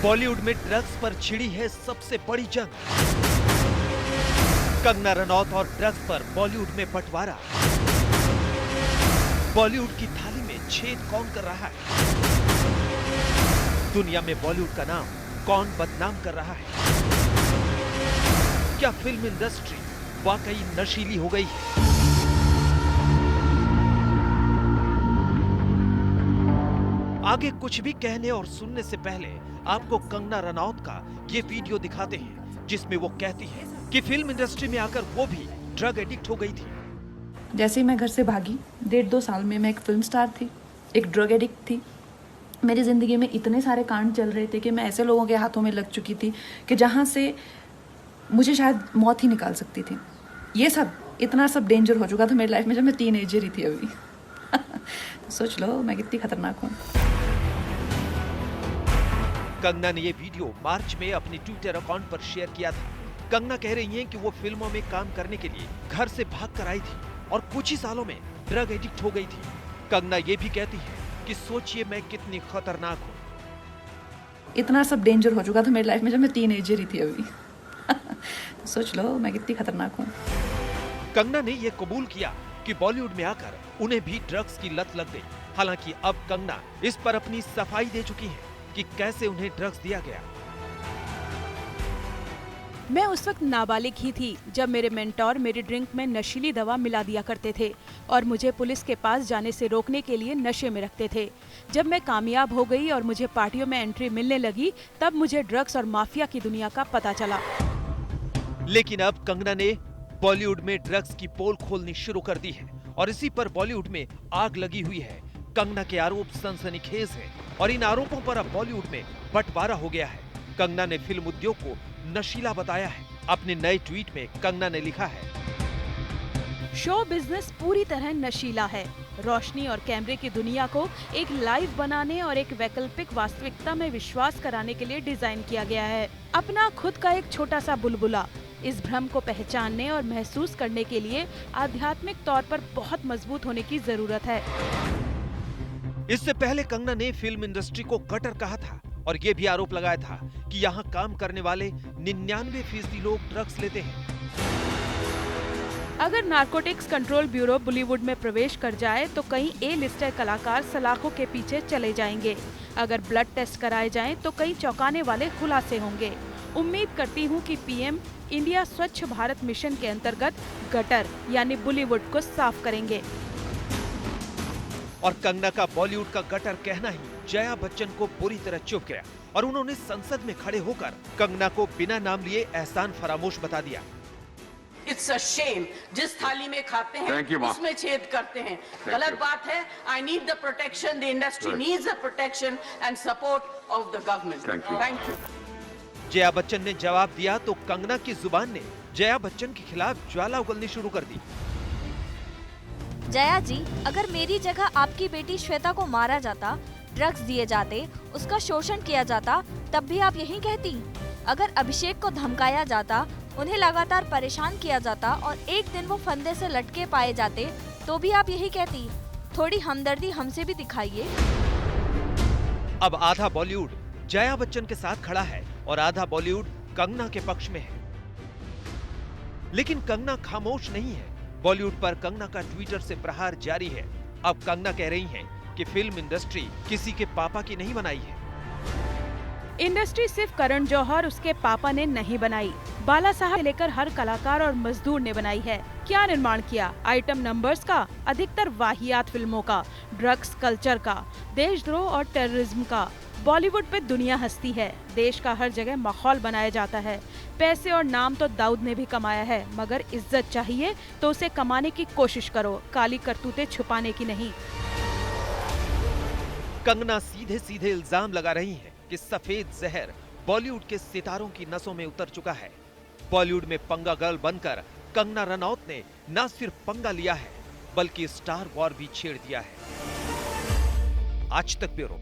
बॉलीवुड में ड्रग्स पर छिड़ी है सबसे बड़ी जंग। कंगना रनौत और ड्रग्स पर बॉलीवुड में बंटवारा। बॉलीवुड की थाली में छेद कौन कर रहा है? दुनिया में बॉलीवुड का नाम कौन बदनाम कर रहा है? क्या फिल्म इंडस्ट्री वाकई नशीली हो गई है? आगे कुछ भी कहने और सुनने से पहले आपको कंगना रनौत का ये वीडियो दिखाते हैं, जिसमें वो कहती है कि फिल्म इंडस्ट्री में आकर वो भी ड्रग एडिक्ट हो गई थी। जैसे ही मैं घर से भागी, 1.5-2 साल में मैं एक फिल्म स्टार थी, एक ड्रग एडिक्ट थी। मेरी ज़िंदगी में इतने सारे कांड चल रहे थे कि मैं ऐसे लोगों के हाथों में लग चुकी थी कि जहाँ से मुझे शायद मौत ही निकाल सकती थी। ये सब इतना सब डेंजर हो चुका था मेरी लाइफ में जब मैं टीनेजर ही थी अभी। तो सोच लो मैं कितनी खतरनाक हूँ। कंगना ने ये वीडियो मार्च में अपनी ट्विटर अकाउंट पर शेयर किया था। कंगना कह रही हैं कि वो फिल्मों में काम करने के लिए घर से भाग कर आई थी और कुछ ही सालों में ड्रग एडिक्ट हो गई थी। कंगना ये भी कहती है कि सोचिए मैं कितनी खतरनाक हूँ। इतना सब डेंजर हो चुका था मेरी लाइफ में जब मैं टीनेजर ही थी अभी। तो सोच लो मैं कितनी खतरनाक हूँ। कंगना ने ये कबूल किया कि बॉलीवुड में आकर उन्हें भी ड्रग्स की लत लग गई। हालांकि अब कंगना इस पर अपनी सफाई दे चुकी है कि कैसे उन्हें ड्रग्स दिया गया। मैं उस वक्त नाबालिग ही थी जब मेरे मेंटोर मेरी ड्रिंक में नशीली दवा मिला दिया करते थे और मुझे पुलिस के पास जाने से रोकने के लिए नशे में रखते थे। जब मैं कामयाब हो गई और मुझे पार्टियों में एंट्री मिलने लगी, तब मुझे ड्रग्स और माफिया की दुनिया का पता चला। लेकिन अब कंगना ने बॉलीवुड में ड्रग्स की पोल खोलनी शुरू कर दी है और इसी पर बॉलीवुड में आग लगी हुई है। कंगना के आरोप सनसनीखेज है और इन आरोपों पर अब बॉलीवुड में बंटवारा हो गया है। कंगना ने फिल्म उद्योग को नशीला बताया है। अपने नए ट्वीट में कंगना ने लिखा है, शो बिजनेस पूरी तरह नशीला है। रोशनी और कैमरे की दुनिया को एक लाइव बनाने और एक वैकल्पिक वास्तविकता में विश्वास कराने के लिए डिजाइन किया गया है। अपना खुद का एक छोटा सा बुलबुला, इस भ्रम को पहचानने और महसूस करने के लिए आध्यात्मिक तौर पर बहुत मजबूत होने की जरूरत है। इससे पहले कंगना ने फिल्म इंडस्ट्री को गटर कहा था और ये भी आरोप लगाया था कि यहाँ काम करने वाले 99% लोग ड्रग्स लेते हैं। अगर नारकोटिक्स कंट्रोल ब्यूरो बॉलीवुड में प्रवेश कर जाए तो कई ए-लिस्टर कलाकार सलाखों के पीछे चले जाएंगे। अगर ब्लड टेस्ट कराए जाएं तो कई चौंकाने वाले खुलासे होंगे। उम्मीद करती हूं कि पीएम इंडिया स्वच्छ भारत मिशन के अंतर्गत गटर यानी बॉलीवुड को साफ करेंगे। और कंगना का बॉलीवुड का गटर कहना ही जया बच्चन को पूरी तरह चुभ गया और उन्होंने संसद में खड़े होकर कंगना को बिना नाम लिए एहसान फरामोश बता दिया। इट्स अ शेम, जिस थाली में खाते हैं उसमें छेद करते हैं। गलत बात है। I need the protection, the industry needs the protection and support of the government. Thank you. Jaya Bachchan ने जवाब दिया तो कंगना की जुबान ने जया बच्चन के खिलाफ ज्वाला उगलनी शुरू कर दी। जया जी, अगर मेरी जगह आपकी बेटी श्वेता को मारा जाता, ड्रग्स दिए जाते, उसका शोषण किया जाता, तब भी आप यही कहती? अगर अभिषेक को धमकाया जाता, उन्हें लगातार परेशान किया जाता और एक दिन वो फंदे से लटके पाए जाते, तो भी आप यही कहती? थोड़ी हमदर्दी हमसे भी दिखाइए। अब आधा बॉलीवुड जया बच्चन के साथ खड़ा है और आधा बॉलीवुड कंगना के पक्ष में है। लेकिन कंगना खामोश नहीं है। बॉलीवुड पर कंगना का ट्विटर से प्रहार जारी है। अब कंगना कह रही हैं कि फिल्म इंडस्ट्री किसी के पापा की नहीं बनाई है। इंडस्ट्री सिर्फ करण जौहर उसके पापा ने नहीं बनाई, बाला साहब से लेकर हर कलाकार और मजदूर ने बनाई है। क्या निर्माण किया? आइटम नंबर्स का, अधिकतर वाहियात फिल्मों का, ड्रग्स कल्चर का, देशद्रोह और टेररिज्म का। बॉलीवुड पे दुनिया हंसती है। देश का हर जगह माहौल बनाया जाता है। पैसे और नाम तो दाऊद ने भी कमाया है, मगर इज्जत चाहिए तो उसे कमाने की कोशिश करो, काली करतूतें छुपाने की नहीं। कंगना सीधे सीधे इल्जाम लगा रही है कि सफेद जहर बॉलीवुड के सितारों की नसों में उतर चुका है। बॉलीवुड में पंगा गर्ल बनकर कंगना रनौत ने न सिर्फ पंगा लिया है, बल्कि स्टार वॉर भी छेड़ दिया है। आज तक ब्यूरो।